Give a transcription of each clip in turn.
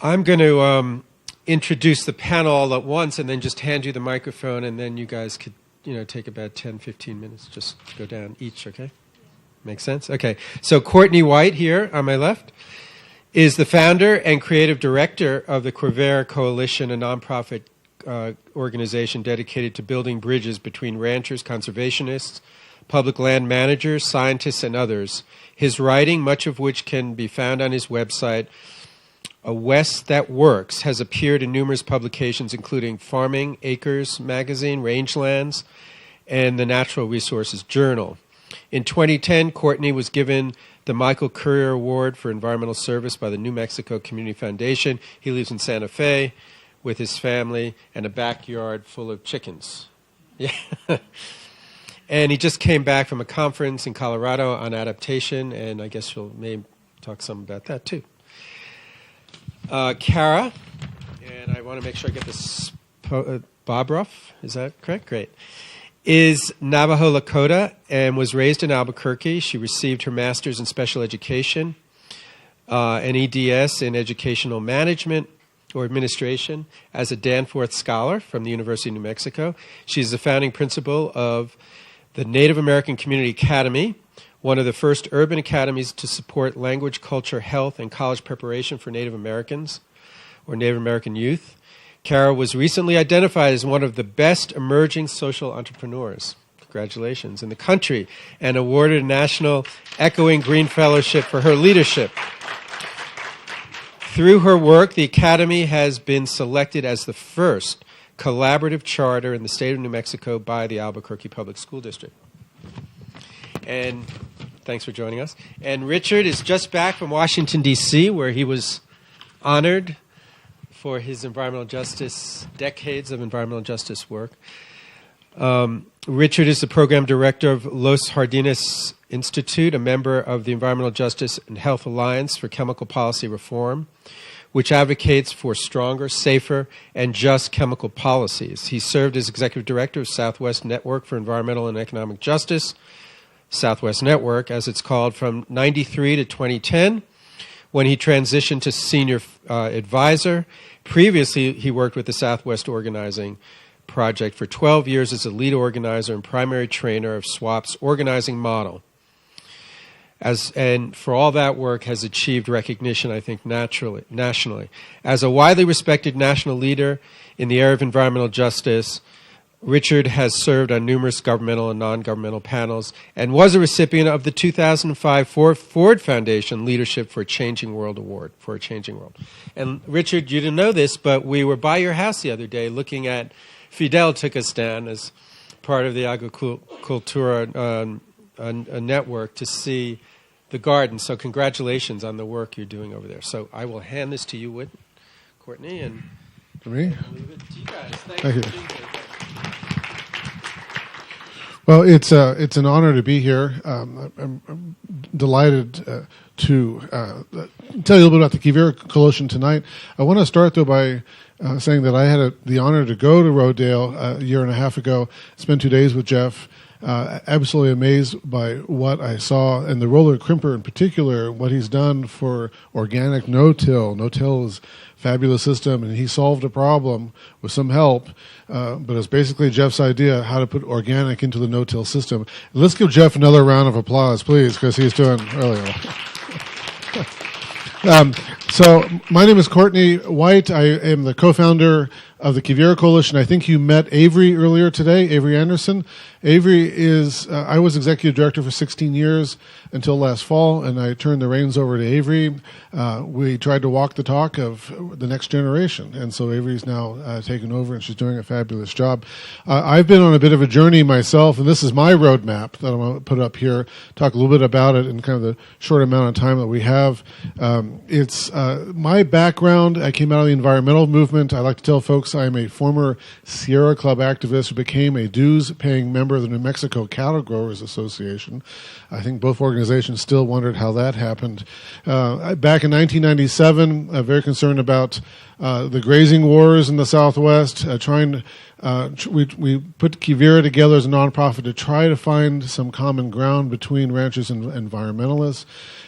I'm going to introduce the panel all at once and then just hand you the microphone, and then you guys could, take about 10, 15 minutes, just go down each, okay? Makes sense? Okay. So Courtney White here on my left is the founder and creative director of the Quivira Coalition, a nonprofit organization dedicated to building bridges between ranchers, conservationists, public land managers, scientists, and others. His writing, much of which can be found on his website, A West That Works, has appeared in numerous publications, including Farming Acres Magazine, Rangelands, and the Natural Resources Journal. In 2010, Courtney was given the Michael Currier Award for Environmental Service by the New Mexico Community Foundation. He lives in Santa Fe with his family and a backyard full of chickens. Yeah. And he just came back from a conference in Colorado on adaptation, and I guess you'll maybe talk some about that too. Kara, and I want to make sure I get this, Bobroff, is that correct? Great. Is Navajo Lakota and was raised in Albuquerque. She received her master's in special education, an EDS in educational management or administration as a Danforth Scholar from the University of New Mexico. She's the founding principal of the Native American Community Academy, one of the first urban academies to support language, culture, health, and college preparation for Native Americans or Native American youth. Kara was recently identified as one of the best emerging social entrepreneurs, congratulations, in the country, and awarded a National Echoing Green Fellowship for her leadership. Through her work, the Academy has been selected as the first collaborative charter in the state of New Mexico by the Albuquerque Public School District. And thanks for joining us. And Richard is just back from Washington, D.C., where he was honored for his environmental justice, decades of environmental justice work. Richard is the program director of Los Jardines Institute, a member of the Environmental Justice and Health Alliance for Chemical Policy Reform, which advocates for stronger, safer, and just chemical policies. He served as executive director of Southwest Network for Environmental and Economic Justice, Southwest Network, as it's called, from 93 to 2010, when he transitioned to senior advisor. Previously, he worked with the Southwest Organizing Project for 12 years as a lead organizer and primary trainer of SWAP's organizing model. And for all that work has achieved recognition, I think, nationally. As a widely respected national leader in the area of environmental justice, Richard has served on numerous governmental and non-governmental panels and was a recipient of the 2005 Ford Foundation Leadership for a Changing World Award, for a Changing World. And Richard, you didn't know this, but we were by your house the other day looking at, Fidel took us down as part of the Agricultura network to see the garden. So congratulations on the work you're doing over there. So I will hand this to you, Courtney, and to me? Leave it to you guys. Thank you. For being here. Well, it's an honor to be here. I'm delighted to tell you a little bit about the Quivira Coalition tonight. I want to start, though, by saying that I had the honor to go to Rodale a year and a half ago, spend 2 days with Jeff. Absolutely amazed by what I saw, and the roller crimper in particular, what he's done for organic no-till. No-till is a fabulous system, and he solved a problem with some help, but it's basically Jeff's idea how to put organic into the no-till system. Let's give Jeff another round of applause, please, because he's doing really well. So my name is Courtney White. I am the co-founder of the Quivira Coalition. I think you met Avery earlier today, Avery Anderson. Avery is, I was executive director for 16 years until last fall, and I turned the reins over to Avery. We tried to walk the talk of the next generation, and so Avery's now taken over, and she's doing a fabulous job. I've been on a bit of a journey myself, and this is my roadmap that I'm going to put up here, talk a little bit about it in kind of the short amount of time that we have. It's my background. I came out of the environmental movement. I like to tell folks works. I am a former Sierra Club activist who became a dues-paying member of the New Mexico Cattle Growers Association. I think both organizations still wondered how that happened. Back in 1997, very concerned about the grazing wars in the Southwest, we put Quivira together as a nonprofit to try to find some common ground between ranchers and environmentalists.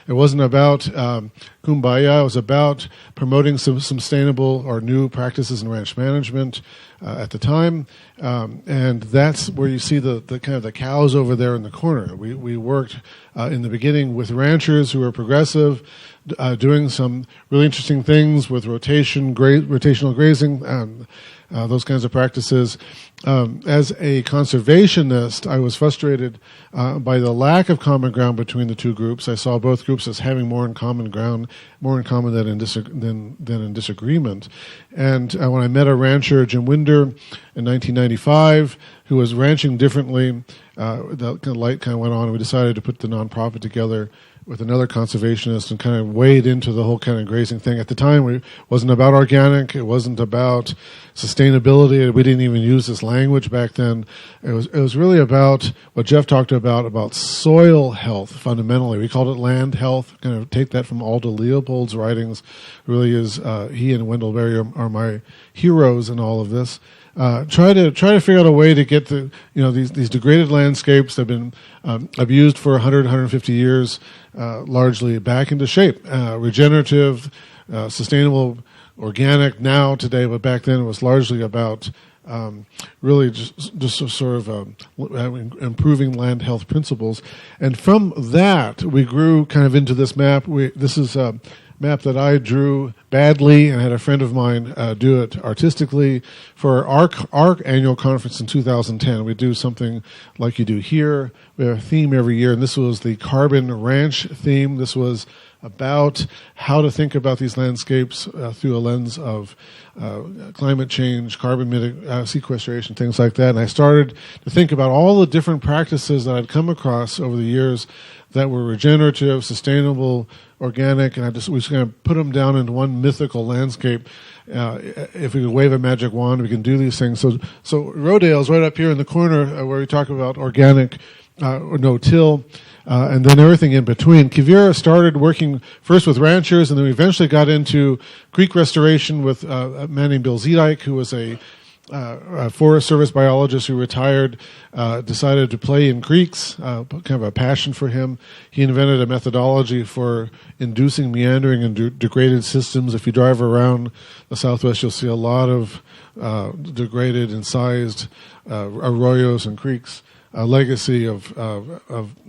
It wasn't about kumbaya. It was about promoting some sustainable or new practices in ranch management at the time, and that's where you see the kind of the cows over there in the corner. We worked in the beginning with ranchers who were progressive, doing some really interesting things with rotational grazing. Those kinds of practices. As a conservationist, I was frustrated by the lack of common ground between the two groups. I saw both groups as having more in common than in disagreement. And when I met a rancher, Jim Winder, in 1995, who was ranching differently, the kind of light kind of went on, and we decided to put the nonprofit together with another conservationist and kind of wade into the whole kind of grazing thing. At the time, it wasn't about organic. It wasn't about sustainability. We didn't even use this language back then. It was really about what Jeff talked about soil health, fundamentally. We called it land health. Kind of take that from Aldo Leopold's writings. Really is, he and Wendell Berry are my heroes in all of this. Try to figure out a way to get these degraded landscapes that have been abused for 100, 150 years, largely back into shape. Regenerative, sustainable, organic now today, but back then it was largely about really just sort of improving land health principles. And from that, we grew kind of into this map. This is a map that I drew badly and had a friend of mine do it artistically for our annual conference in 2010. We do something like you do here. We have a theme every year, and this was the Carbon Ranch theme. This was about how to think about these landscapes through a lens of climate change, carbon sequestration, things like that. And I started to think about all the different practices that I'd come across over the years that were regenerative, sustainable, organic, and we just kind of put them down into one mythical landscape. If we could wave a magic wand, we can do these things. So Rodale's right up here in the corner where we talk about organic or no-till, and then everything in between. Quivira started working first with ranchers, and then we eventually got into creek restoration with a man named Bill Zedike, who was a Forest Service biologist who retired, decided to play in creeks, kind of a passion for him. He invented a methodology for inducing meandering and degraded systems. If you drive around the Southwest, you'll see a lot of degraded, incised arroyos and creeks. A legacy of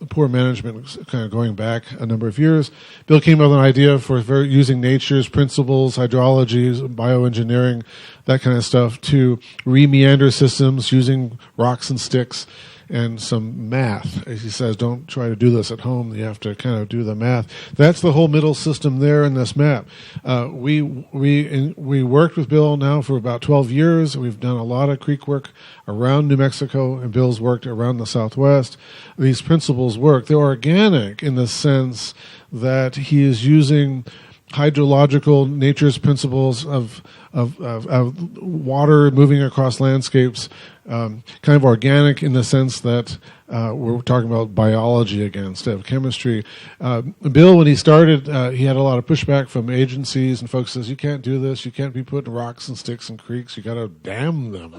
poor management kind of going back a number of years. Bill came up with an idea for using nature's principles, hydrology, bioengineering, that kind of stuff to re-meander systems using rocks and sticks and some math. As he says, don't try to do this at home. You have to kind of do the math. That's the whole middle system there in this map. We worked with Bill now for about 12 years. We've done a lot of creek work around New Mexico, and Bill's worked around the Southwest. These principles work. They're organic in the sense that he is using hydrological nature's principles of water moving across landscapes, kind of organic in the sense that we're talking about biology again instead of chemistry. Bill, when he started, he had a lot of pushback from agencies and folks says, you can't do this, you can't be putting rocks and sticks in creeks, you got to dam them,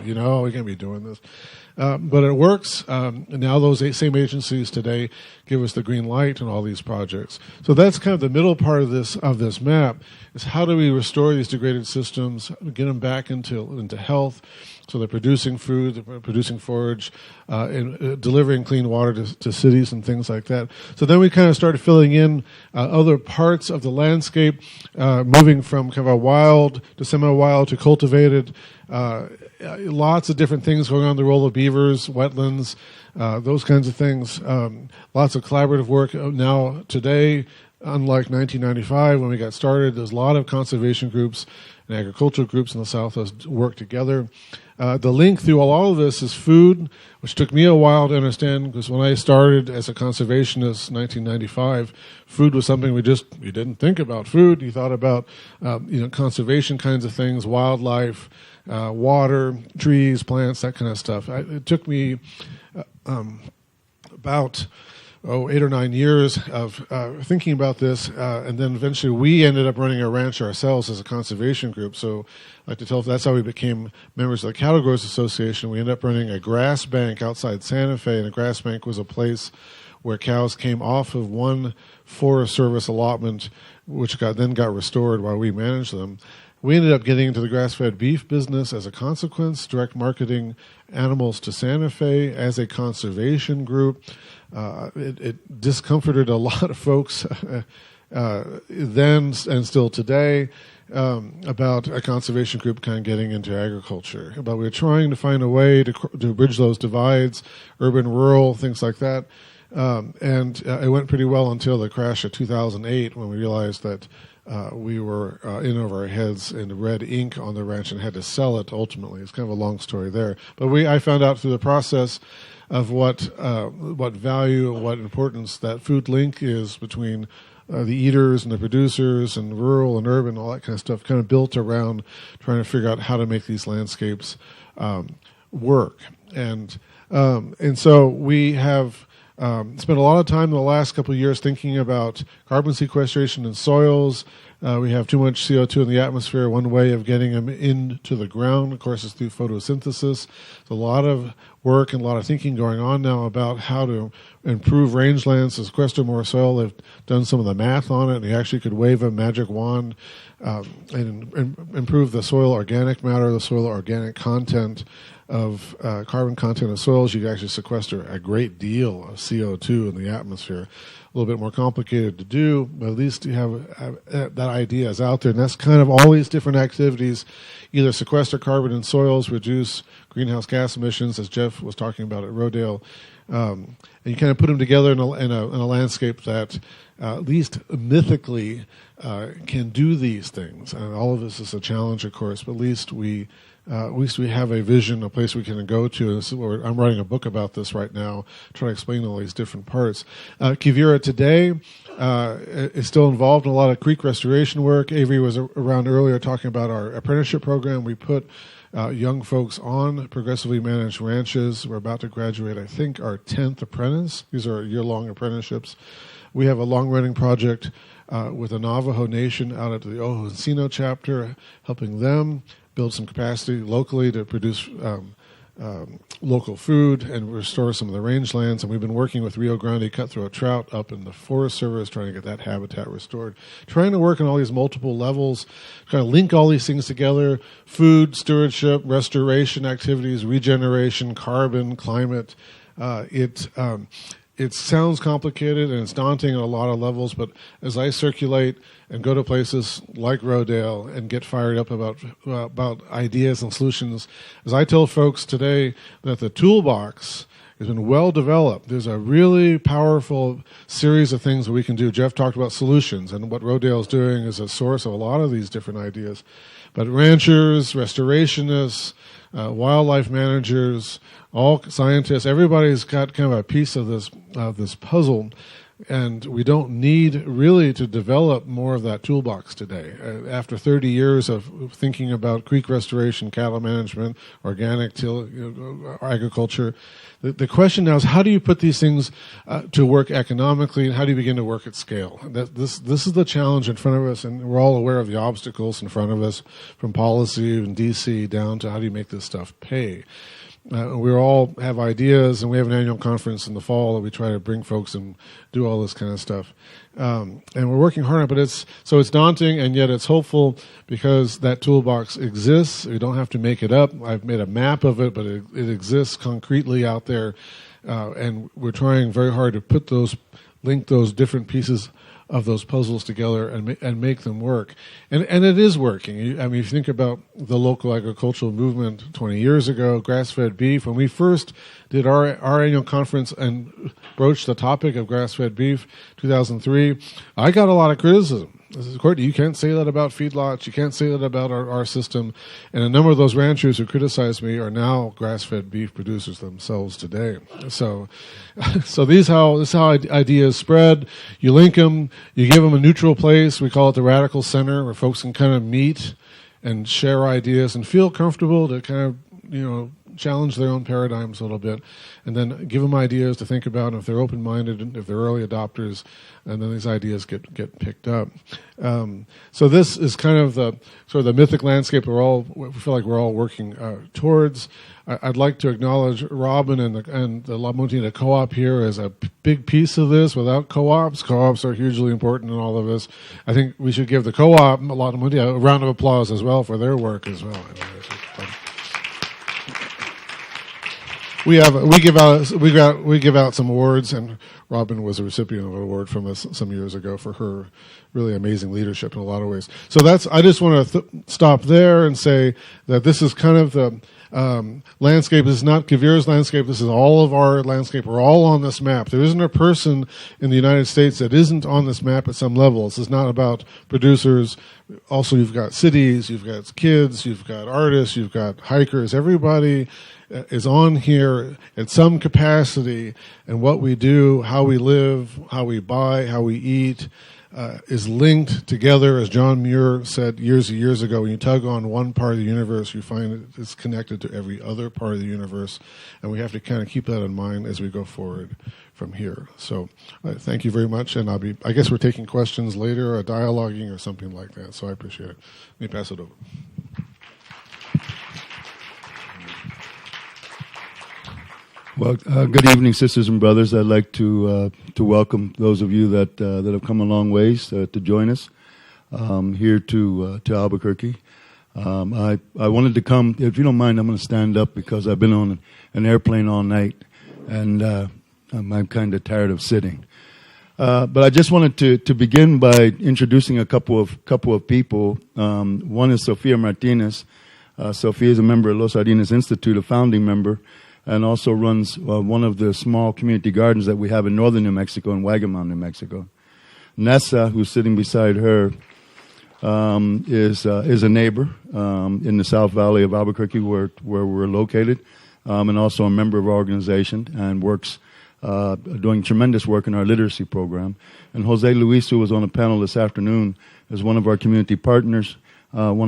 we can't be doing this. But it works, and now those same agencies today give us the green light on all these projects. So that's kind of the middle part of this map, is how do we restore these degraded systems, get them back into health, so they're producing food, they're producing forage, and delivering clean water to cities and things like that. So then we kind of started filling in other parts of the landscape, moving from kind of a wild to semi-wild to cultivated, lots of different things going on, the role of beavers, wetlands, those kinds of things. Lots of collaborative work now today. Unlike 1995 when we got started, there's a lot of conservation groups and agricultural groups in the Southwest work together. The link through all of this is food, which took me a while to understand, because when I started as a conservationist in 1995, food was something you didn't think about food. You thought about, conservation kinds of things, wildlife, water, trees, plants, that kind of stuff. It took me about 8 or 9 years of thinking about this, and then eventually we ended up running a ranch ourselves as a conservation group. So I like to tell, that's how we became members of the Cattle Growers Association. We ended up running a grass bank outside Santa Fe, and a grass bank was a place where cows came off of one Forest Service allotment, which then got restored while we managed them. We ended up getting into the grass-fed beef business as a consequence, direct marketing animals to Santa Fe as a conservation group. It discomforted a lot of folks then and still today about a conservation group kind of getting into agriculture. But we're trying to find a way to bridge those divides, urban, rural, things like that. And it went pretty well until the crash of 2008, when we realized that we were in over our heads in red ink on the ranch and had to sell it ultimately. It's kind of a long story there. But I found out through the process of what value and what importance that food link is between the eaters and the producers and rural and urban, all that kind of stuff, kind of built around trying to figure out how to make these landscapes work. And so we have spent a lot of time in the last couple of years thinking about carbon sequestration in soils. We have too much CO2 in the atmosphere. One way of getting them into the ground, of course, is through photosynthesis. There's a lot of work and a lot of thinking going on now about how to improve rangelands, to sequester more soil. They've done some of the math on it, and you actually could wave a magic wand and improve the soil organic matter, the soil organic content of carbon content of soils. You can actually sequester a great deal of CO2 in the atmosphere. A little bit more complicated to do, but at least you have that idea is out there. And that's kind of all these different activities, either sequester carbon in soils, reduce greenhouse gas emissions, as Jeff was talking about at Rodale, and you kind of put them together in a landscape that at least mythically can do these things. And all of this is a challenge, of course, but at least we have a vision, a place we can go to. This is where I'm writing a book about this right now, trying to explain all these different parts. Quivira today is still involved in a lot of creek restoration work. Avery was around earlier talking about our apprenticeship program. We put young folks on progressively managed ranches. We're about to graduate, I think, our 10th apprentice. These are year-long apprenticeships. We have a long-running project with the Navajo Nation out at the Ojo Encino chapter, helping them build some capacity locally to produce local food and restore some of the rangelands. And we've been working with Rio Grande cutthroat trout up in the Forest Service, trying to get that habitat restored, trying to work on all these multiple levels, kind of link all these things together: food, stewardship, restoration activities, regeneration, carbon, climate. It sounds complicated and it's daunting on a lot of levels, but as I circulate and go to places like Rodale and get fired up about ideas and solutions, as I tell folks today that the toolbox has been well developed. There's a really powerful series of things that we can do. Jeff talked about solutions, and what Rodale is doing is a source of a lot of these different ideas. But ranchers, restorationists, wildlife managers, all scientists, everybody's got kind of a piece of this puzzle, and we don't need really to develop more of that toolbox today. After 30 years of thinking about creek restoration, cattle management, organic agriculture, the question now is, how do you put these things to work economically, and how do you begin to work at scale? This is the challenge in front of us, and we're all aware of the obstacles in front of us, from policy and DC down to how do you make this stuff pay. We all have ideas, and we have an annual conference in the fall that we try to bring folks and do all this kind of stuff. And we're working hard on it, but it's daunting, and yet it's hopeful because that toolbox exists. We don't have to make it up. I've made a map of it, but it exists concretely out there, and we're trying very hard to link those different pieces of those puzzles together and make them work. And it is working. I mean, if you think about the local agricultural movement 20 years ago, grass-fed beef, when we first did our annual conference and broached the topic of grass-fed beef, 2003, I got a lot of criticism. I said, Courtney, you can't say that about feedlots. You can't say that about our system. And a number of those ranchers who criticized me are now grass-fed beef producers themselves today. So this is how ideas spread. You link them. You give them a neutral place. We call it the radical center, where folks can kind of meet and share ideas and feel comfortable to kind of, challenge their own paradigms a little bit, and then give them ideas to think about. And if they're open-minded, and if they're early adopters, and then these ideas get picked up. So this is kind of the mythic landscape we feel like we're all working towards. I'd like to acknowledge Robin and the La Montañita Co-op here as a big piece of this. Without co-ops are hugely important in all of this. I think we should give the co-op, La Montañita, a round of applause as well for their work as well. We give out some awards, and Robin was a recipient of an award from us some years ago for her really amazing leadership in a lot of ways. So I just want to stop there and say that this is kind of the landscape. This is not Quivira's landscape. This is all of our landscape. We're all on this map. There isn't a person in the United States that isn't on this map at some level. This is not about producers. Also, you've got cities, you've got kids, you've got artists, you've got hikers. Everybody is on here at some capacity, and what we do, how we live, how we buy, how we eat, is linked together. As John Muir said years and years ago, when you tug on one part of the universe, you find it's connected to every other part of the universe, and we have to kind of keep that in mind as we go forward from here. So thank you very much, and I guess we're taking questions later, or dialoguing or something like that, so I appreciate it. Let me pass it over. Well, good evening, sisters and brothers. I'd like to welcome those of you that have come a long ways to join us here to Albuquerque. I wanted to come. If you don't mind, I'm going to stand up because I've been on an airplane all night, and I'm kind of tired of sitting. But I just wanted to begin by introducing a couple of people. One is Sofia Martinez. Sofia is a member of Los Jardines Institute, a founding member, and also runs one of the small community gardens that we have in northern New Mexico, in Wagamon, New Mexico. Nessa, who's sitting beside her, is a neighbor in the South Valley of Albuquerque, where we're located, and also a member of our organization, and works doing tremendous work in our literacy program. And Jose Luis, who was on a panel this afternoon, is one of our community partners, on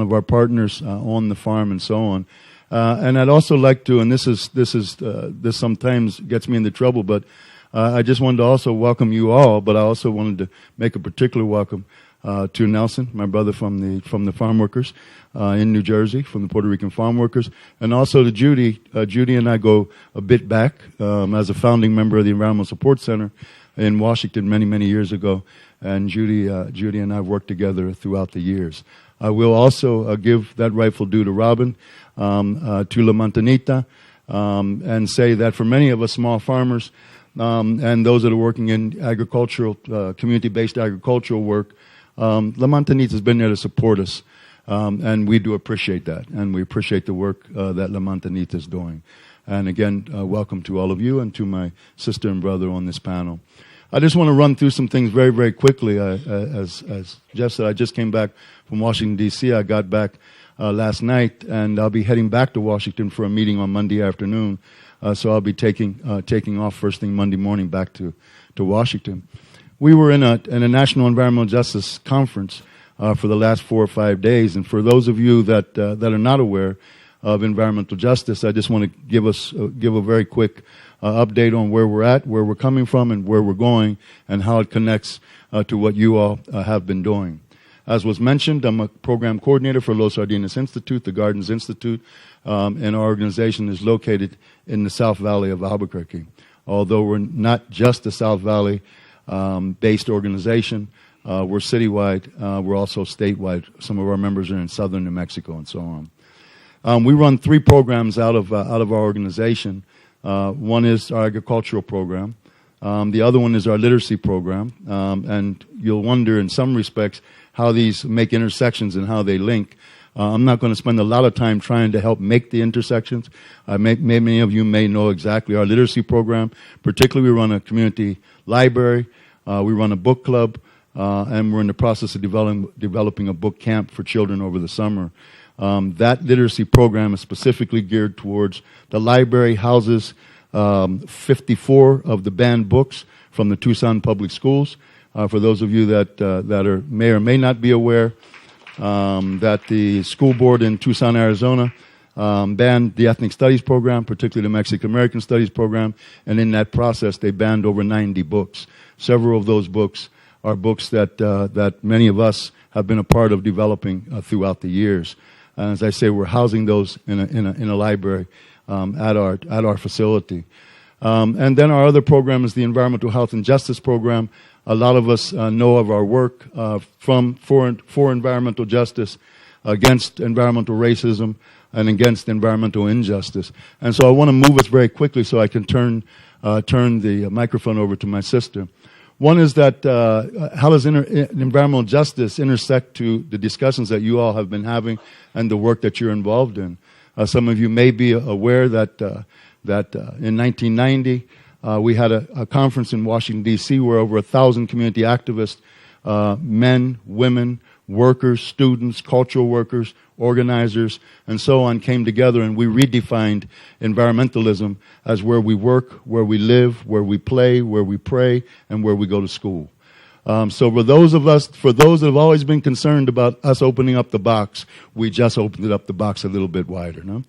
the farm, and so on. And I'd also like to, and this sometimes gets me into trouble, but I just wanted to also welcome you all, but I also wanted to make a particular welcome to Nelson, my brother from the farm workers in New Jersey, from the Puerto Rican farm workers, and also to Judy. Judy and I go a bit back as a founding member of the Environmental Support Center in Washington many years ago, and Judy and I have worked together throughout the years. I will also give that rightful due to Robin, to La Montañita, and say that for many of us small farmers and those that are working in agricultural, community-based agricultural work, La Montañita has been there to support us, and we do appreciate that, and we appreciate the work that La Montañita is doing. And again, welcome to all of you and to my sister and brother on this panel. I just want to run through some things very quickly. As Jeff said, I just came back from Washington, D.C. I got back last night, and I'll be heading back to Washington for a meeting on Monday afternoon. So I'll be taking off first thing Monday morning back to Washington. We were in a National Environmental Justice Conference for the last 4 or 5 days, and for those of you that are not aware of environmental justice, I just want to give a very quick update on where we're at, where we're coming from, and where we're going, and how it connects to what you all have been doing. As was mentioned, I'm a program coordinator for Los Jardines Institute, the Jardines Institute, and our organization is located in the South Valley of Albuquerque. Although we're not just a South Valley based organization, we're citywide, we're also statewide. Some of our members are in southern New Mexico and so on. We run 3 programs out of our organization. One is our agricultural program. The other one is our literacy program. And you'll wonder in some respects how these make intersections and how they link. I'm not going to spend a lot of time trying to help make the intersections. Many of you may know exactly our literacy program. Particularly, we run a community library. We run a book club. and we're in the process of developing a book camp for children over the summer. That literacy program is specifically geared towards the library houses 54 of the banned books from the Tucson Public Schools. For those of you that may or may not be aware, that the school board in Tucson, Arizona, banned the ethnic studies program, particularly the Mexican American studies program, and in that process they banned over 90 books. Several of those books are books that many of us have been a part of developing throughout the years. And as I say, we're housing those in a library at our facility. And then our other program is the Environmental Health and Justice Program. A lot of us know of our work for environmental justice, against environmental racism, and against environmental injustice. And so I want to move us very quickly so I can turn the microphone over to my sister. One is that how does environmental justice intersect to the discussions that you all have been having and the work that you're involved in? Some of you may be aware that in 1990 we had a conference in Washington, D.C. where over 1,000 community activists, men, women, workers, students, cultural workers, organizers, and so on came together, and we redefined environmentalism as where we work, where we live, where we play, where we pray, and where we go to school. So for those that have always been concerned about us opening up the box, we just opened it up the box a little bit wider. No?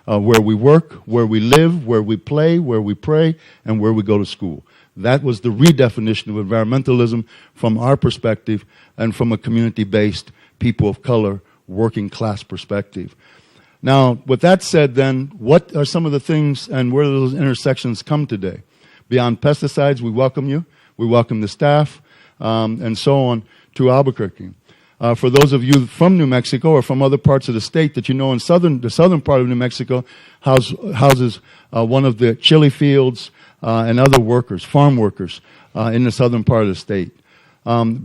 Where we work, where we live, where we play, where we pray, and where we go to school. That was the redefinition of environmentalism from our perspective and from a community-based, people of color, working class perspective. Now, with that said then, what are some of the things and where do those intersections come today? Beyond pesticides, we welcome you. We welcome the staff, and so on, to Albuquerque. For those of you from New Mexico or from other parts of the state that you know in the southern part of New Mexico houses one of the chili fields and other workers, farm workers, in the southern part of the state.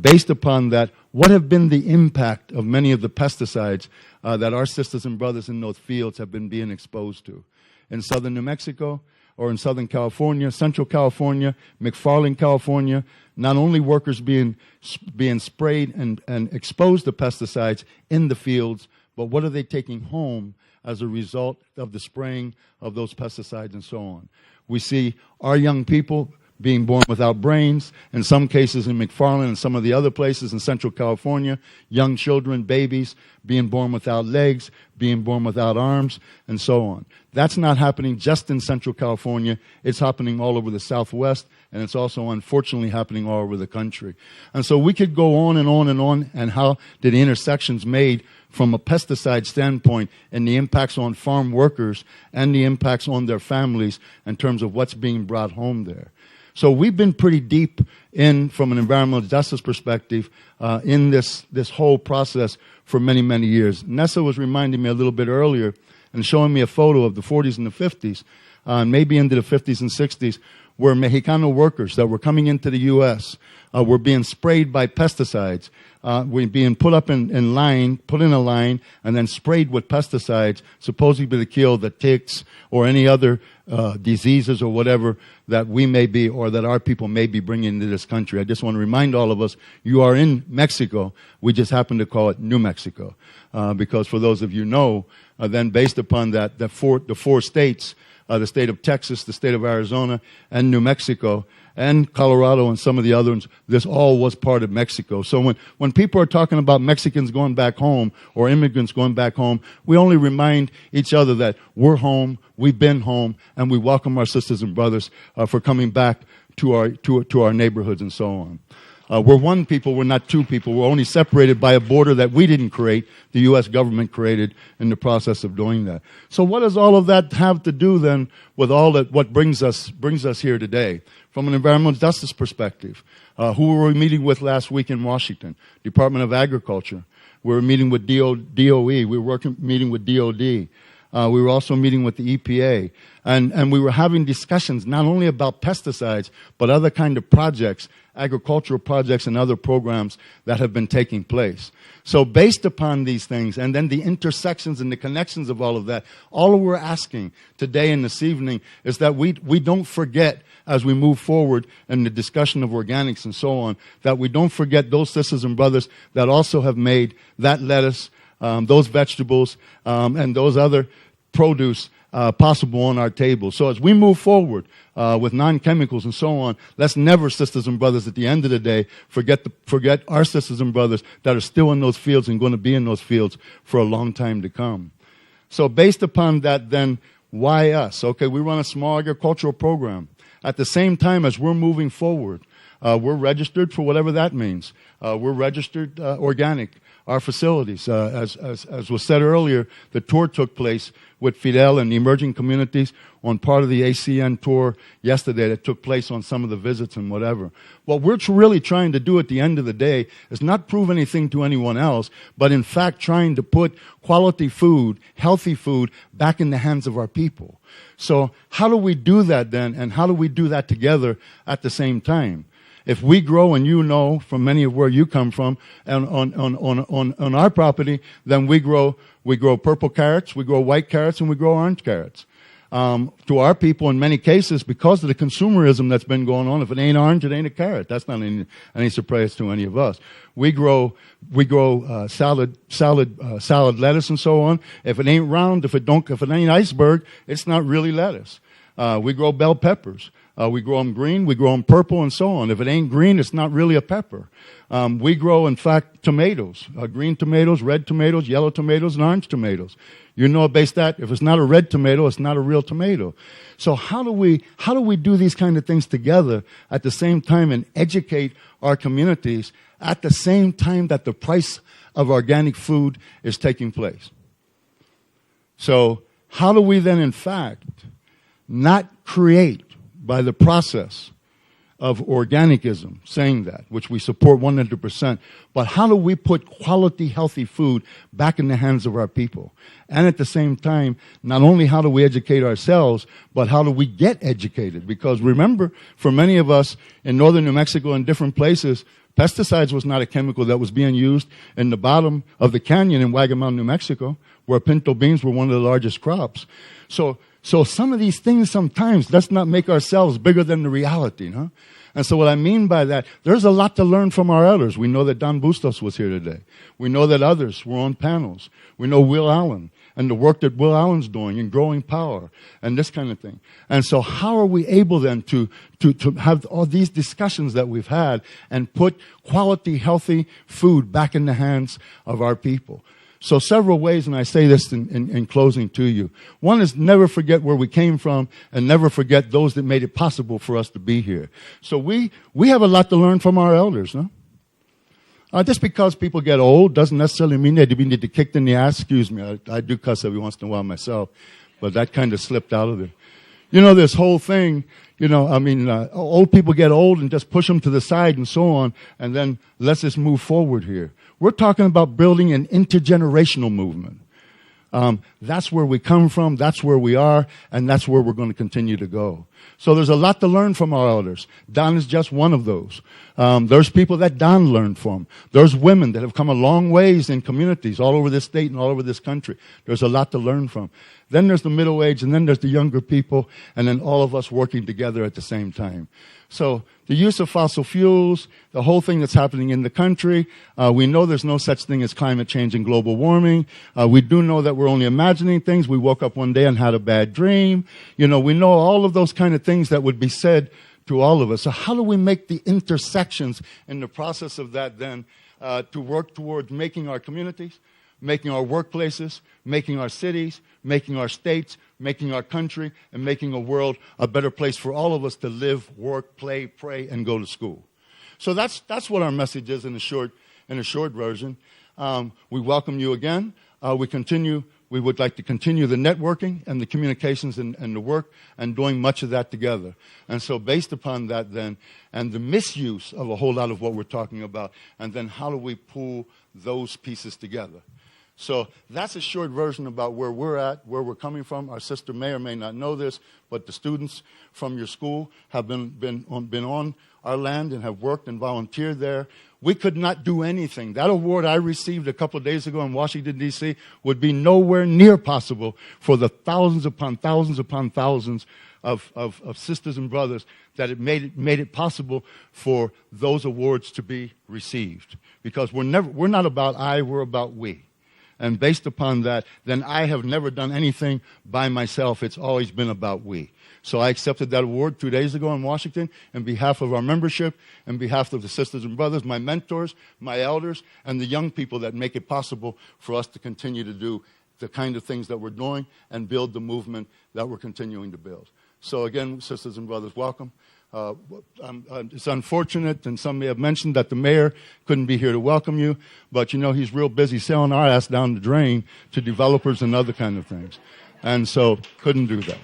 Based upon that, what have been the impact of many of the pesticides that our sisters and brothers in those fields have been being exposed to? In southern New Mexico or in southern California, central California, McFarland, California, not only workers being sprayed and exposed to pesticides in the fields, but what are they taking home as a result of the spraying of those pesticides and so on? We see our young people being born without brains, in some cases in McFarland and some of the other places in Central California, young children, babies, being born without legs, being born without arms, and so on. That's not happening just in Central California. It's happening all over the Southwest, and it's also unfortunately happening all over the country. And so we could go on and on and on, and how did the intersections made from a pesticide standpoint and the impacts on farm workers and the impacts on their families in terms of what's being brought home there. So we've been pretty deep in, from an environmental justice perspective, in this whole process for many, many years. Nessa was reminding me a little bit earlier and showing me a photo of the 40s and the 50s, maybe into the 50s and 60s, where Mexicano workers that were coming into the U.S. Were being sprayed by pesticides, were being put up in a line, and then sprayed with pesticides, supposedly to kill the ticks or any other diseases or whatever that we may be or that our people may be bringing into this country. I just want to remind all of us, you are in Mexico. We just happen to call it New Mexico. Because for those of you know, then based upon that, the four states, the state of Texas, the state of Arizona, and New Mexico, and Colorado and some of the other ones, this all was part of Mexico. So when people are talking about Mexicans going back home or immigrants going back home, we only remind each other that we're home, we've been home, and we welcome our sisters and brothers for coming back to our neighborhoods and so on. We're one people, we're not two people. We're only separated by a border that we didn't create, the U.S. government created in the process of doing that. So what does all of that have to do then with all that, what brings us here today? From an environmental justice perspective, who were we meeting with last week in Washington? Department of Agriculture. We were meeting with DOE. We were meeting with DOD. We were also meeting with the EPA. And we were having discussions not only about pesticides, but other kind of projects agricultural projects and other programs that have been taking place. So based upon these things, and then the intersections and the connections of all of that, all we're asking today and this evening is that we don't forget, as we move forward in the discussion of organics and so on, that we don't forget those sisters and brothers that also have made that lettuce, those vegetables, and those other produce possible on our table. So as we move forward with non-chemicals and so on, let's never, sisters and brothers, at the end of the day, forget our sisters and brothers that are still in those fields and going to be in those fields for a long time to come. So based upon that, then, why us? Okay, we run a small agricultural program. At the same time as we're moving forward, we're registered for whatever that means. We're registered organic. Our facilities, as was said earlier, the tour took place with Fidel and the emerging communities on part of the ACN tour yesterday that took place on some of the visits and whatever. What we're really trying to do at the end of the day is not prove anything to anyone else, but in fact trying to put quality food, healthy food, back in the hands of our people. So how do we do that then, and how do we do that together at the same time? If we grow, and you know from many of where you come from, and on our property, then we grow purple carrots, we grow white carrots, and we grow orange carrots. To our people, in many cases, because of the consumerism that's been going on, if it ain't orange, it ain't a carrot. That's not any surprise to any of us. We grow salad lettuce and so on. If it ain't round, if it ain't iceberg, it's not really lettuce. We grow bell peppers. We grow them green, we grow them purple, and so on. If it ain't green, it's not really a pepper. We grow, in fact, tomatoes, green tomatoes, red tomatoes, yellow tomatoes, and orange tomatoes. You know, based that, if it's not a red tomato, it's not a real tomato. So how do we do these kind of things together at the same time and educate our communities at the same time that the price of organic food is taking place? So how do we then, in fact, not create, by the process of organicism, saying that, which we support 100%, but how do we put quality, healthy food back in the hands of our people? And at the same time, not only how do we educate ourselves, but how do we get educated? Because remember, for many of us in northern New Mexico and different places, pesticides was not a chemical that was being used in the bottom of the canyon in Wagamon, New Mexico, where pinto beans were one of the largest crops. So some of these things sometimes, let's not make ourselves bigger than the reality, no? And so what I mean by that, there's a lot to learn from our elders. We know that Don Bustos was here today. We know that others were on panels. We know Will Allen and the work that Will Allen's doing in growing power and this kind of thing. And so how are we able then to have all these discussions that we've had and put quality, healthy food back in the hands of our people? So several ways, and I say this in closing to you. One is never forget where we came from and never forget those that made it possible for us to be here. So we have a lot to learn from our elders, no? Just because people get old doesn't necessarily mean they need to kick in the ass. Excuse me, I do cuss every once in a while myself, but that kind of slipped out of there. You know, this whole thing, old people get old and just push them to the side and so on, and then let's just move forward here. We're talking about building an intergenerational movement. That's where we come from, that's where we are, and that's where we're going to continue to go. So there's a lot to learn from our elders. Don is just one of those. There's people that Don learned from. There's women that have come a long ways in communities all over this state and all over this country. There's a lot to learn from. Then there's the middle age, and then there's the younger people, and then all of us working together at the same time. So the use of fossil fuels, the whole thing that's happening in the country, we know there's no such thing as climate change and global warming. We do know that we're only imagining things. We woke up one day and had a bad dream. We know all of those kind of things that would be said to all of us. So how do we make the intersections in the process of that then to work towards making our communities, making our workplaces, making our cities, making our states, making our country, and making a world a better place for all of us to live, work, play, pray, and go to school. So that's what our message is in a short version. We welcome you again. We would like to continue the networking and the communications and the work and doing much of that together. And so based upon that then, and the misuse of a whole lot of what we're talking about, and then how do we pull those pieces together? So that's a short version about where we're at, where we're coming from. Our sister may or may not know this, but the students from your school have been on our land and have worked and volunteered there. We could not do anything. That award I received a couple of days ago in Washington, D.C. would be nowhere near possible for the thousands upon thousands of sisters and brothers that it made it possible for those awards to be received. Because we're not about I, we're about we. And based upon that, then I have never done anything by myself. It's always been about we. So I accepted that award 2 days ago in Washington on behalf of our membership, on behalf of the sisters and brothers, my mentors, my elders, and the young people that make it possible for us to continue to do the kind of things that we're doing and build the movement that we're continuing to build. So again, sisters and brothers, welcome. It's unfortunate, and some may have mentioned that the mayor couldn't be here to welcome you, but you know he's real busy selling our ass down the drain to developers and other kind of things, and so couldn't do that.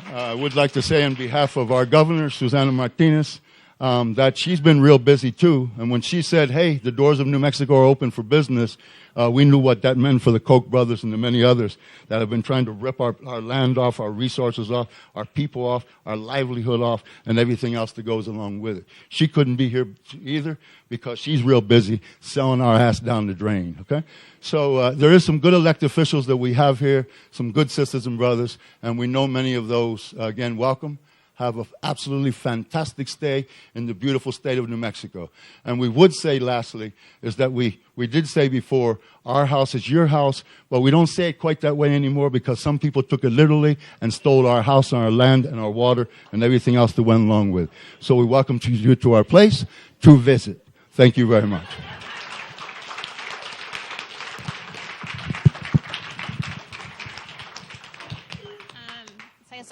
I would like to say on behalf of our governor, Susana Martinez, that she's been real busy too, and when she said, hey, the doors of New Mexico are open for business, we knew what that meant for the Koch brothers and the many others that have been trying to rip our land off, our resources off, our people off, our livelihood off, and everything else that goes along with it. She couldn't be here either because she's real busy selling our ass down the drain, okay? So there is some good elected officials that we have here, some good sisters and brothers, and we know many of those. Again, welcome. Have an absolutely fantastic stay in the beautiful state of New Mexico. And we would say, lastly, is that we did say before, our house is your house, but we don't say it quite that way anymore because some people took it literally and stole our house and our land and our water and everything else that went along with it. So we welcome you to our place to visit. Thank you very much.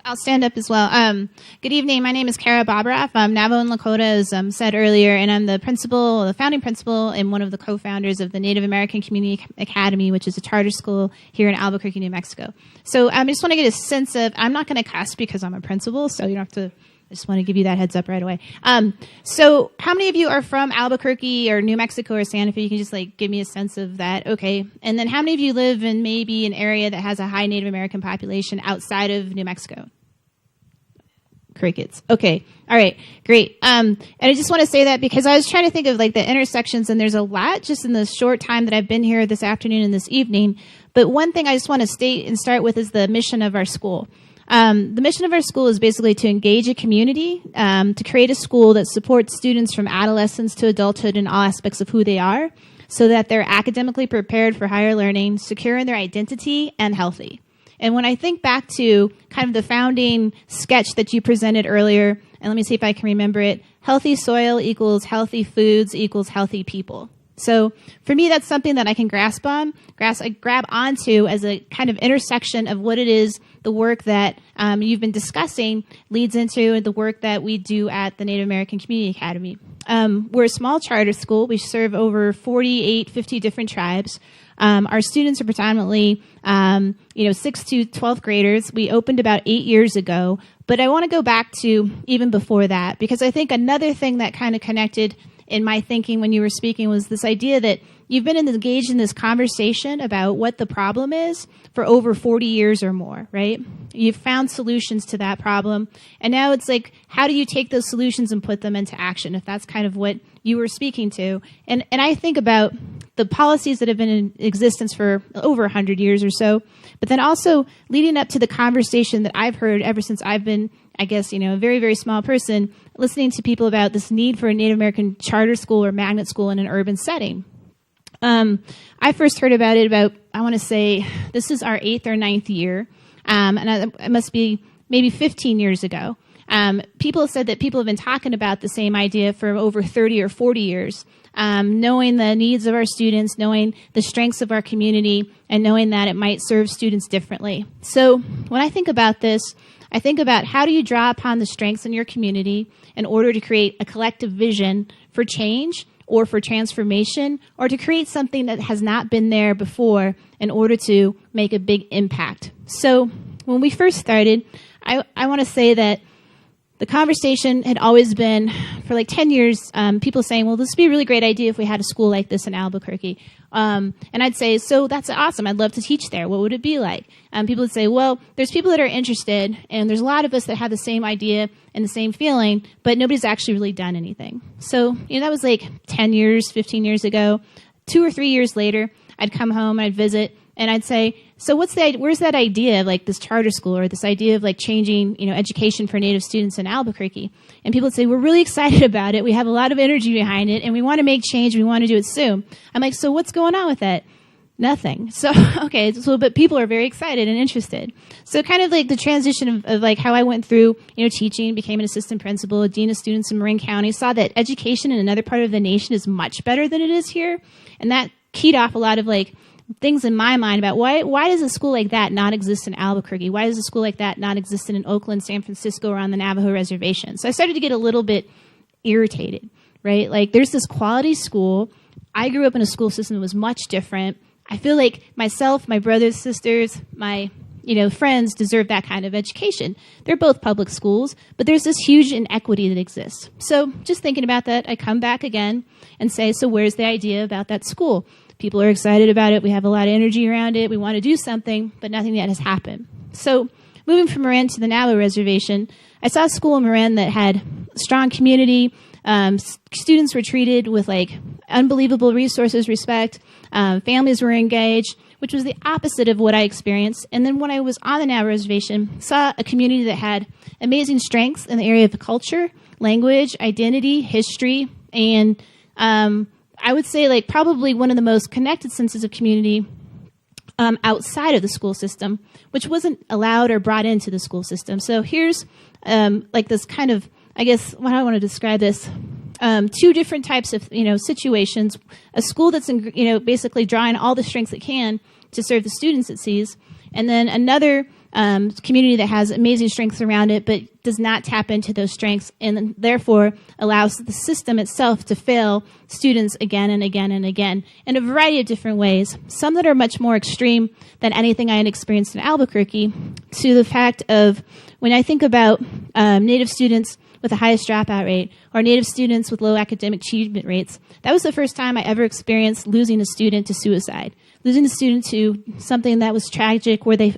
I'll stand up as well. Good evening. My name is Kara Bobroff. I'm Navajo and Lakota, as said earlier, and I'm the founding principal, and one of the co-founders of the Native American Community Academy, which is a charter school here in Albuquerque, New Mexico. So I just want to get a sense of, I'm not going to cuss because I'm a principal, so you don't have to, I just want to give you that heads up right away. So how many of you are from Albuquerque or New Mexico or Santa Fe? You can just give me a sense of that. Okay. And then how many of you live in maybe an area that has a high Native American population outside of New Mexico? Crickets. Okay. All right. Great. And I just want to say that because I was trying to think of the intersections, and there's a lot just in the short time that I've been here this afternoon and this evening. But one thing I just want to state and start with is the mission of our school. The mission of our school is basically to engage a community, to create a school that supports students from adolescence to adulthood in all aspects of who they are, so that they're academically prepared for higher learning, secure in their identity, and healthy. And when I think back to kind of the founding sketch that you presented earlier, and let me see if I can remember it, healthy soil equals healthy foods equals healthy people. So for me, that's something that I can grab onto as a kind of intersection of what it is, the work that you've been discussing leads into the work that we do at the Native American Community Academy. We're a small charter school. We serve over 50 different tribes. Our students are predominantly, 6th to 12th graders. We opened about 8 years ago, but I want to go back to even before that, because I think another thing that kind of connected in my thinking when you were speaking was this idea that you've been engaged in this conversation about what the problem is for over 40 years or more, right? You've found solutions to that problem. And now it's how do you take those solutions and put them into action, if that's kind of what you were speaking to? And I think about the policies that have been in existence for over 100 years or so, but then also leading up to the conversation that I've heard ever since I've been, I guess, a very, very small person, listening to people about this need for a Native American charter school or magnet school in an urban setting. I first heard about it I want to say, this is our 8th or 9th year, and it must be maybe 15 years ago. People said that people have been talking about the same idea for over 30 or 40 years, knowing the needs of our students, knowing the strengths of our community, and knowing that it might serve students differently. So when I think about this, I think about how do you draw upon the strengths in your community in order to create a collective vision for change or for transformation, or to create something that has not been there before in order to make a big impact. So when we first started, I want to say that the conversation had always been, for like 10 years, people saying, well, this would be a really great idea if we had a school like this in Albuquerque. And I'd say, so that's awesome. I'd love to teach there. What would it be like? People would say, well, there's people that are interested, and there's a lot of us that have the same idea and the same feeling, but nobody's actually really done anything. So, that was like 10 years, 15 years ago. 2 or 3 years later, I'd come home, I'd visit, and I'd say, so where's that idea of like this charter school, or this idea of like changing, education for Native students in Albuquerque? And people would say, we're really excited about it. We have a lot of energy behind it, and we want to make change. We want to do it soon. I'm like, so what's going on with that? Nothing. So, okay. But people are very excited and interested. So kind of like the transition of like how I went through, teaching, became an assistant principal, a dean of students in Marin County, saw that education in another part of the nation is much better than it is here. And that keyed off a lot of like things in my mind about why does a school like that not exist in Albuquerque? Why does a school like that not exist in Oakland, San Francisco, or on the Navajo reservation? So I started to get a little bit irritated, right? Like there's this quality school. I grew up in a school system that was much different. I feel like myself, my brothers, sisters, my friends deserve that kind of education. They're both public schools, but there's this huge inequity that exists. So just thinking about that, I come back again and say, so where's the idea about that school? People are excited about it. We have a lot of energy around it. We want to do something, but nothing yet has happened. So moving from Marin to the Navajo Reservation, I saw a school in Marin that had a strong community. Students were treated with like unbelievable resources, respect. Families were engaged, which was the opposite of what I experienced. And then when I was on the Navajo Reservation, saw a community that had amazing strengths in the area of culture, language, identity, history, and I would say like probably one of the most connected senses of community outside of the school system, which wasn't allowed or brought into the school system. So here's like this kind of, I guess, how I want to describe this. 2 different types of, situations. A school that's, basically drawing all the strengths it can to serve the students it sees. And then another community that has amazing strengths around it, but does not tap into those strengths and therefore allows the system itself to fail students again and again and again in a variety of different ways. Some that are much more extreme than anything I had experienced in Albuquerque, to the fact of when I think about Native students with the highest dropout rate, or Native students with low academic achievement rates. That was the first time I ever experienced losing a student to suicide, losing a student to something that was tragic, where they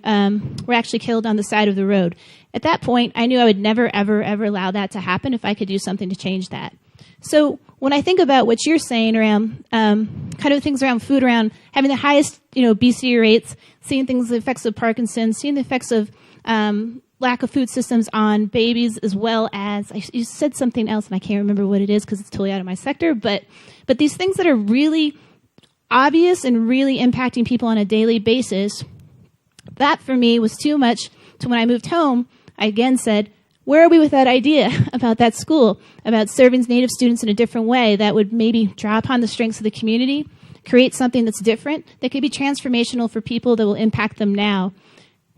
were actually killed on the side of the road. At that point, I knew I would never, ever, ever allow that to happen if I could do something to change that. So when I think about what you're saying around kind of things around food, around having the highest, BC rates, seeing things, the effects of Parkinson's, seeing the effects of lack of food systems on babies, as well as, you said something else and I can't remember what it is because it's totally out of my sector, but these things that are really obvious and really impacting people on a daily basis, that for me was too much. To when I moved home, I again said, where are we with that idea about that school, about serving Native students in a different way that would maybe draw upon the strengths of the community, create something that's different, that could be transformational for people that will impact them now?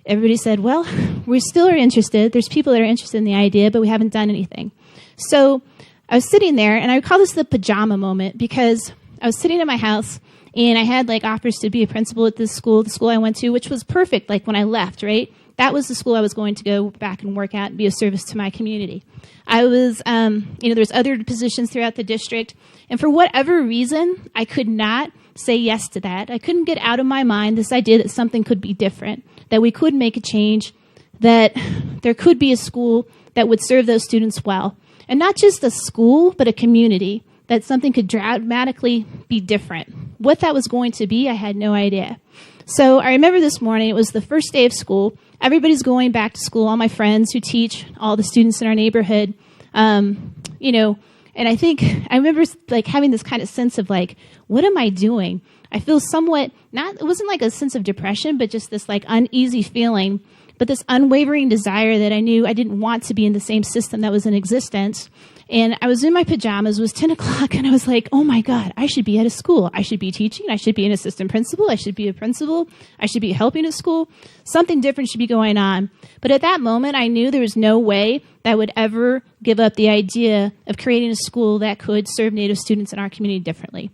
Everybody said, well, we still are interested. There's people that are interested in the idea, but we haven't done anything. So I was sitting there, and I would call this the pajama moment, because I was sitting in my house, and I had like offers to be a principal at this school, the school I went to, which was perfect, like when I left, right? That was the school I was going to go back and work at and be of service to my community. I was, there's other positions throughout the district, and for whatever reason, I could not say yes to that. I couldn't get out of my mind this idea that something could be different, that we could make a change, that there could be a school that would serve those students well. And not just a school, but a community, that something could dramatically be different. What that was going to be, I had no idea. So I remember this morning, it was the first day of school. Everybody's going back to school, all my friends who teach, all the students in our neighborhood, and I think I remember like having this kind of sense of like, what am I doing? I feel somewhat, it wasn't like a sense of depression, but just this like uneasy feeling, but this unwavering desire that I knew I didn't want to be in the same system that was in existence. And I was in my pajamas, it was 10 o'clock, and I was like, oh my God, I should be at a school. I should be teaching. I should be an assistant principal. I should be a principal. I should be helping a school. Something different should be going on. But at that moment, I knew there was no way that I would ever give up the idea of creating a school that could serve Native students in our community differently.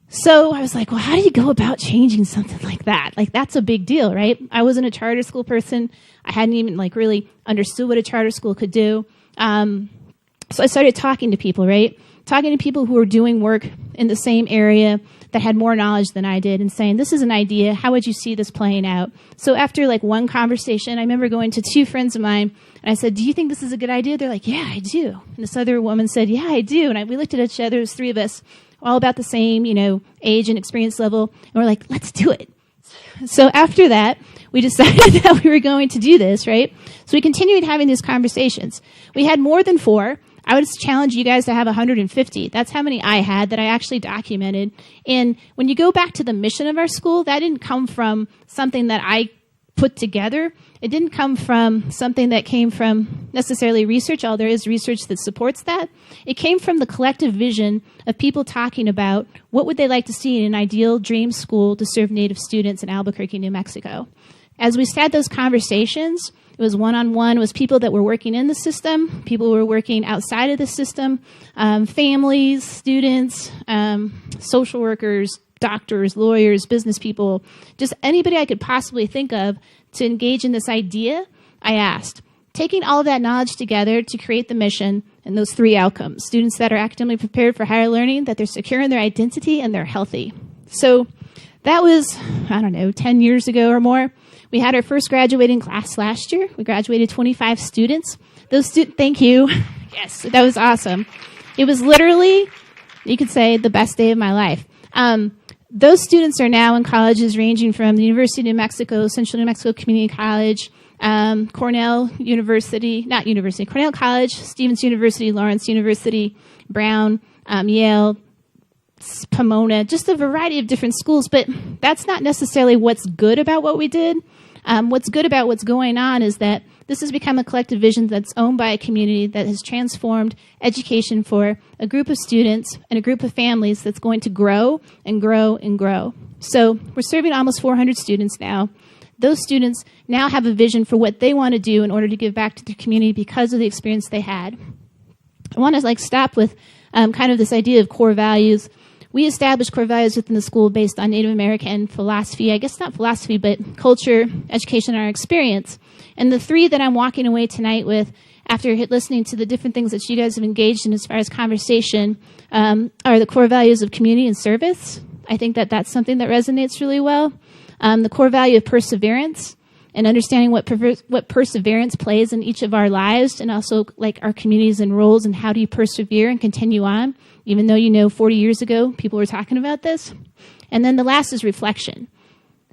So I was like, well, how do you go about changing something like that? Like, that's a big deal, right? I wasn't a charter school person. I hadn't even like really understood what a charter school could do. So I started talking to people, right? Talking to people who were doing work in the same area that had more knowledge than I did and saying, this is an idea. How would you see this playing out? So after like one conversation, I remember going to two friends of mine and I said, do you think this is a good idea? They're like, yeah, I do. And this other woman said, yeah, I do. And we looked at each other, there's three of us, all about the same, age and experience level. And we're like, let's do it. So after that, we decided that we were going to do this, right? So we continued having these conversations. We had more than 4. I would challenge you guys to have 150. That's how many I had that I actually documented. And when you go back to the mission of our school, that didn't come from something that I put together. It didn't come from something that came from necessarily research, although there is research that supports that. It came from the collective vision of people talking about what would they like to see in an ideal dream school to serve Native students in Albuquerque, New Mexico. As we had those conversations, it was one-on-one. It was people that were working in the system, people who were working outside of the system, families, students, social workers, doctors, lawyers, business people, just anybody I could possibly think of to engage in this idea. I asked, taking all of that knowledge together to create the mission and those 3 outcomes, students that are academically prepared for higher learning, that they're secure in their identity, and they're healthy. So that was, 10 years ago or more. We had our first graduating class last year. We graduated 25 students. Thank you. Yes, that was awesome. It was literally, you could say, the best day of my life. Those students are now in colleges ranging from the University of New Mexico, Central New Mexico Community College, Cornell College, Stevens University, Lawrence University, Brown, Yale, Pomona, just a variety of different schools. But that's not necessarily what's good about what we did. What's good about what's going on is that this has become a collective vision that's owned by a community that has transformed education for a group of students and a group of families that's going to grow and grow and grow. So we're serving almost 400 students now. Those students now have a vision for what they want to do in order to give back to the community because of the experience they had. I want to stop with kind of this idea of core values. We established core values within the school based on Native American philosophy, I guess not philosophy, but culture, education, and our experience. And the 3 that I'm walking away tonight with, after listening to the different things that you guys have engaged in as far as conversation, are the core values of community and service. I think that that's something that resonates really well. The core value of perseverance and understanding what perseverance plays in each of our lives, and also our communities and roles, and how do you persevere and continue on, even though 40 years ago people were talking about this. And then the last is reflection.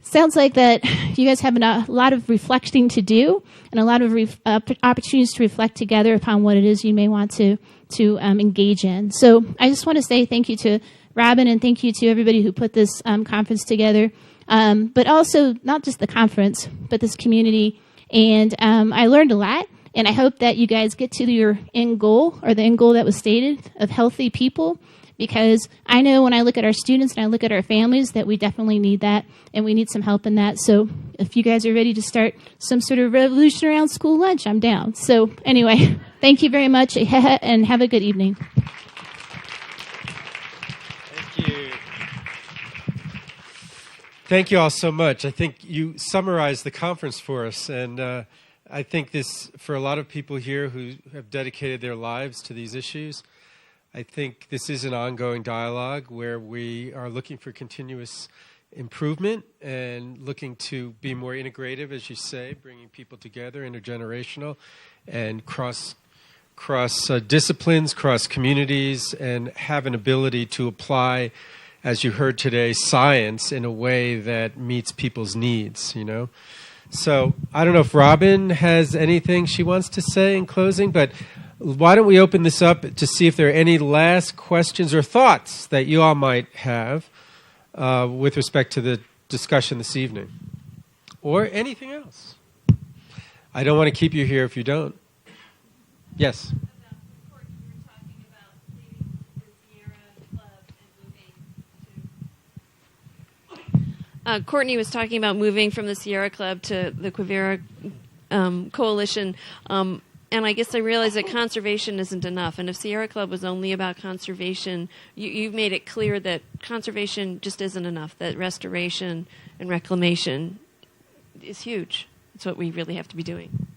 Sounds like that you guys have a lot of reflecting to do and a lot of opportunities to reflect together upon what it is you may want to engage in. So I just want to say thank you to Robin and thank you to everybody who put this conference together. But also not just the conference, but this community. And I learned a lot, and I hope that you guys get to your end goal, or the end goal that was stated, of healthy people, because I know when I look at our students and I look at our families that we definitely need that, and we need some help in that. So if you guys are ready to start some sort of revolution around school lunch, I'm down. So anyway, thank you very much, and have a good evening. Thank you all so much. I think you summarized the conference for us, and I think this, for a lot of people here who have dedicated their lives to these issues, I think this is an ongoing dialogue where we are looking for continuous improvement and looking to be more integrative, as you say, bringing people together, intergenerational, and cross disciplines, cross communities, and have an ability to apply, as you heard today, science in a way that meets people's needs, So I don't know if Robin has anything she wants to say in closing, but why don't we open this up to see if there are any last questions or thoughts that you all might have with respect to the discussion this evening, or anything else. I don't want to keep you here if you don't. Yes? Courtney was talking about moving from the Sierra Club to the Quivira Coalition, and I guess I realized that conservation isn't enough. And if Sierra Club was only about conservation, you've made it clear that conservation just isn't enough, that restoration and reclamation is huge. It's what we really have to be doing.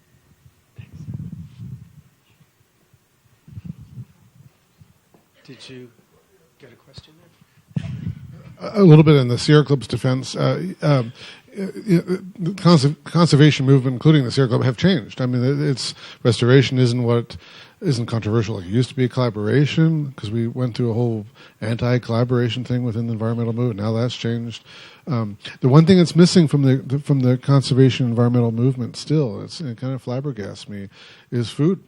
Did you get a question there? A little bit in the Sierra Club's defense. The conservation movement, including the Sierra Club, have changed. I mean, its restoration isn't controversial like it used to be. Collaboration, because we went through a whole anti-collaboration thing within the environmental movement. Now that's changed. The one thing that's missing from the conservation environmental movement still, it kind of flabbergasts me, is food.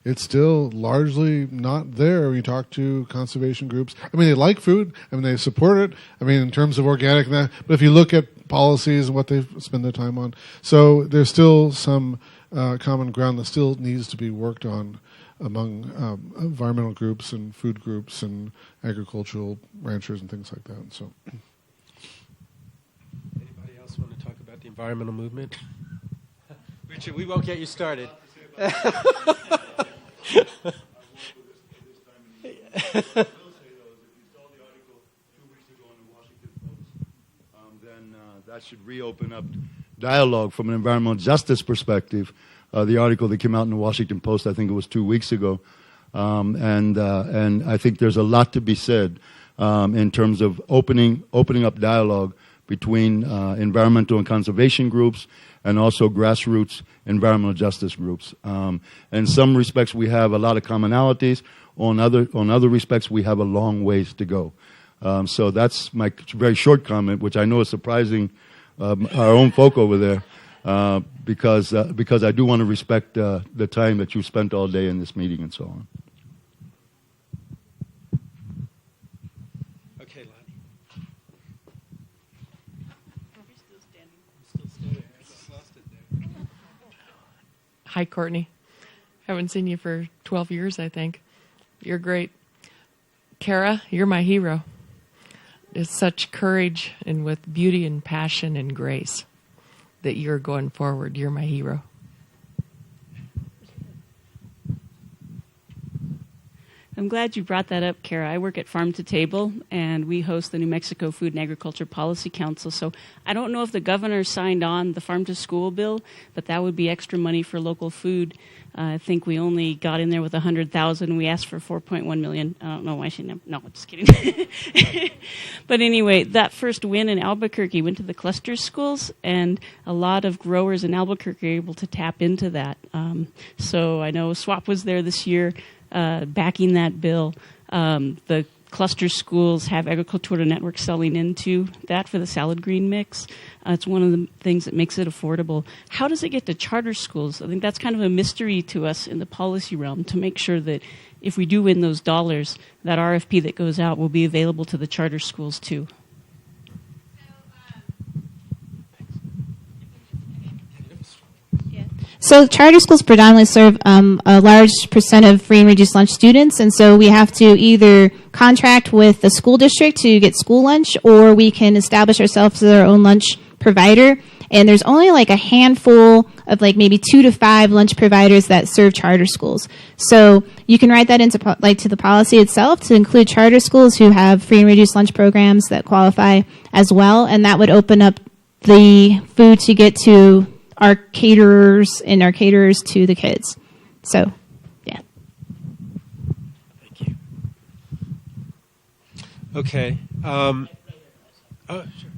It's still largely not there when you talk to conservation groups. I mean, they like food. I mean, they support it. I mean, in terms of organic and that. But if you look at policies and what they spend their time on, so there's still some common ground that still needs to be worked on among environmental groups and food groups and agricultural ranchers and things like that. So, anybody else want to talk about the environmental movement? Richard, we won't get you started. Then that should reopen up dialogue from an environmental justice perspective. The article that came out in the Washington Post, I think it was 2 weeks ago, and I think there's a lot to be said in terms of opening up dialogue between environmental and conservation groups and also grassroots environmental justice groups. In some respects, we have a lot of commonalities. On other respects, we have a long ways to go. So that's my very short comment, which I know is surprising our own folk over there, because I do want to respect the time that you spent all day in this meeting and so on. Okay, Lonnie. Hi, Courtney. Haven't seen you for 12 years, I think. You're great. Kara, you're my hero. There's such courage and with beauty and passion and grace that you're going forward. You're my hero. I'm glad you brought that up, Kara. I work at Farm to Table, and we host the New Mexico Food and Agriculture Policy Council. So I don't know if the governor signed on the Farm to School bill, but that would be extra money for local food. I think we only got in there with $100,000. We asked for $4.1 million. I don't know why she never. No, I'm just kidding. But anyway, that first win in Albuquerque went to the cluster schools, and a lot of growers in Albuquerque are able to tap into that. So I know SWAP was there this year, backing that bill. The cluster schools have Agricultura Network selling into that for the salad green mix. It's one of the things that makes it affordable. How does it get to charter schools? I think that's kind of a mystery to us in the policy realm, to make sure that if we do win those dollars, that RFP that goes out will be available to the charter schools too. So charter schools predominantly serve a large percent of free and reduced lunch students, and so we have to either contract with the school district to get school lunch, or we can establish ourselves as our own lunch provider. And there's only like a handful of like maybe 2 to 5 lunch providers that serve charter schools. So you can write that into to the policy itself to include charter schools who have free and reduced lunch programs that qualify as well, and that would open up the food to get to our caterers and our caterers to the kids. So, yeah. Thank you. Okay. Oh, sure.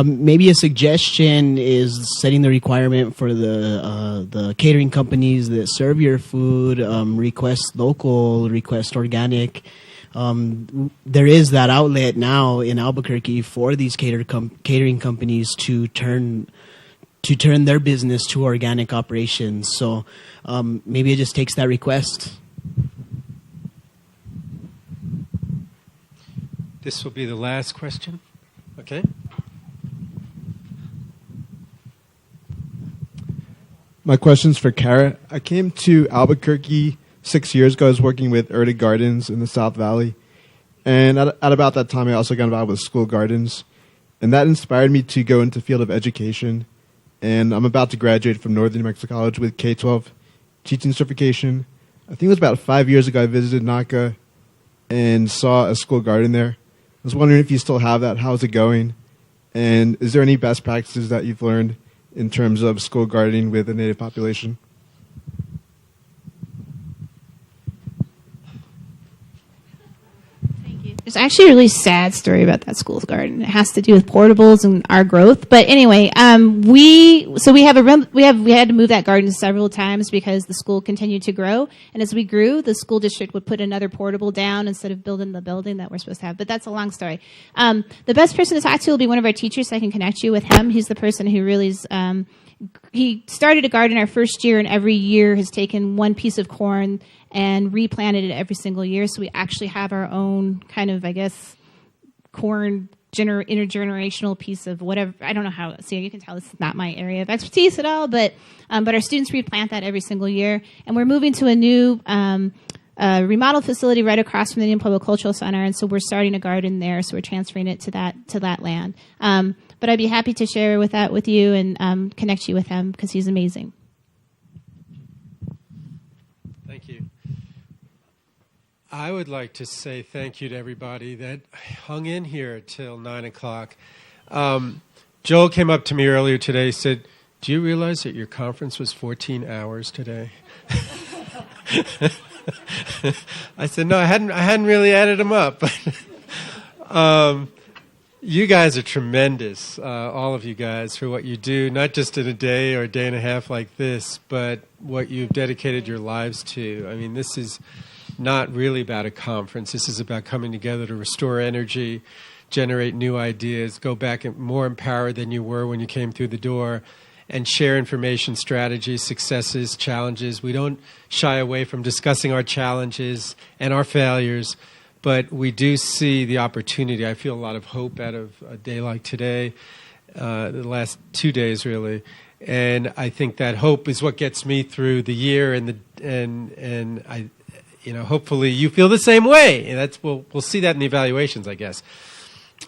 Maybe a suggestion is setting the requirement for the catering companies that serve your food, request local, request organic. There is that outlet now in Albuquerque for these catering companies to turn their business to organic operations. So maybe it just takes that request. This will be the last question. Okay. My question's for Kara. I came to Albuquerque 6 years ago. I was working with Urda Gardens in the South Valley. And at about that time, I also got involved with school gardens. And that inspired me to go into the field of education. And I'm about to graduate from Northern New Mexico College with K-12 teaching certification. I think it was about 5 years ago I visited NACA and saw a school garden there. I was wondering if you still have that. How's it going? And is there any best practices that you've learned in terms of school gardening with the native population? There's actually a really sad story about that school's garden. It has to do with portables and our growth. But anyway, we had to move that garden several times because the school continued to grow. And as we grew, the school district would put another portable down instead of building the building that we're supposed to have. But that's a long story. The best person to talk to will be one of our teachers, so I can connect you with him. He's the person who really is, he started a garden our first year, and every year has taken one piece of corn and replanted it every single year. So we actually have our own kind of, I guess, corn intergenerational piece of whatever. I don't know how. So you can tell this is not my area of expertise at all. But our students replant that every single year, and we're moving to a new remodeled facility right across from the Indian Pueblo Cultural Center, and so we're starting a garden there. So we're transferring it to that land. But I'd be happy to share that with you and connect you with him because he's amazing. Thank you. I would like to say thank you to everybody that hung in here till 9 o'clock. Joel came up to me earlier today, said, "Do you realize that your conference was 14 hours today?" I said, "No, I hadn't really added them up." You guys are tremendous, all of you guys, for what you do, not just in a day or a day and a half like this, but what you've dedicated your lives to. I mean, this is not really about a conference. This is about coming together to restore energy, generate new ideas, go back and more empowered than you were when you came through the door, and share information, strategies, successes, challenges. We don't shy away from discussing our challenges and our failures, but we do see the opportunity. I feel a lot of hope out of a day like today, the last 2 days really, and I think that hope is what gets me through the year, and I, hopefully you feel the same way. And we'll see that in the evaluations, I guess.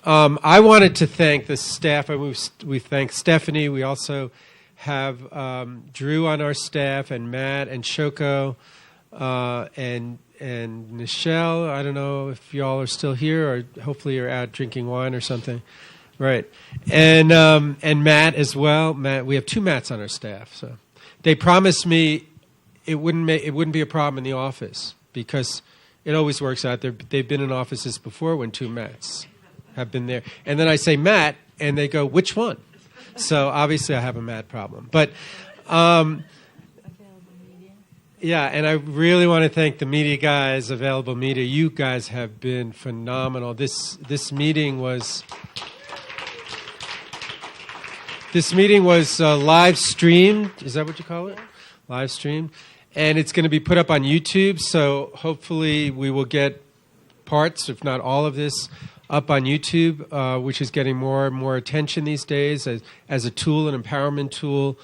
I wanted to thank the staff. We thank Stephanie. We also have Drew on our staff, and Matt, and Shoko, and Nichelle. I don't know if y'all are still here, or hopefully you're out drinking wine or something. Right. And Matt as well. Matt, we have 2 Matts on our staff. So they promised me it wouldn't be a problem in the office because it always works out. They've been in offices before when 2 Matts have been there. And then I say Matt, and they go, "Which one?" So obviously I have a Matt problem. But yeah, and I really want to thank the media guys, Available Media. You guys have been phenomenal. This meeting was live streamed. Is that what you call it? Live streamed. And it's going to be put up on YouTube, so hopefully we will get parts, if not all of this, up on YouTube, which is getting more and more attention these days as a tool, an empowerment tool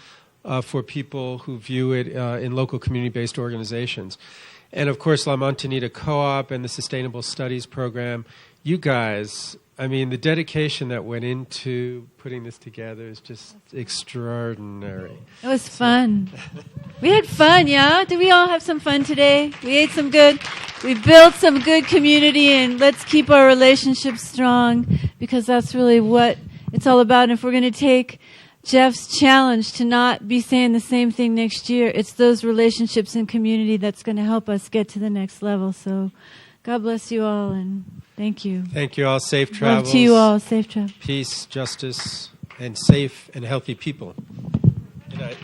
for people who view it in local community-based organizations. And, of course, La Montanita Co-op and the Sustainable Studies Program. You guys, I mean, the dedication that went into putting this together is just extraordinary. It was fun. We had fun, yeah? Did we all have some fun today? We ate some good. We built some good community, and let's keep our relationships strong because that's really what it's all about. And if we're going to take Jeff's challenge to not be saying the same thing next year, it's those relationships and community that's going to help us get to the next level. So God bless you all, and thank you. Thank you all. Safe travels. Love to you all. Safe travels. Peace, justice, and safe and healthy people. Good night.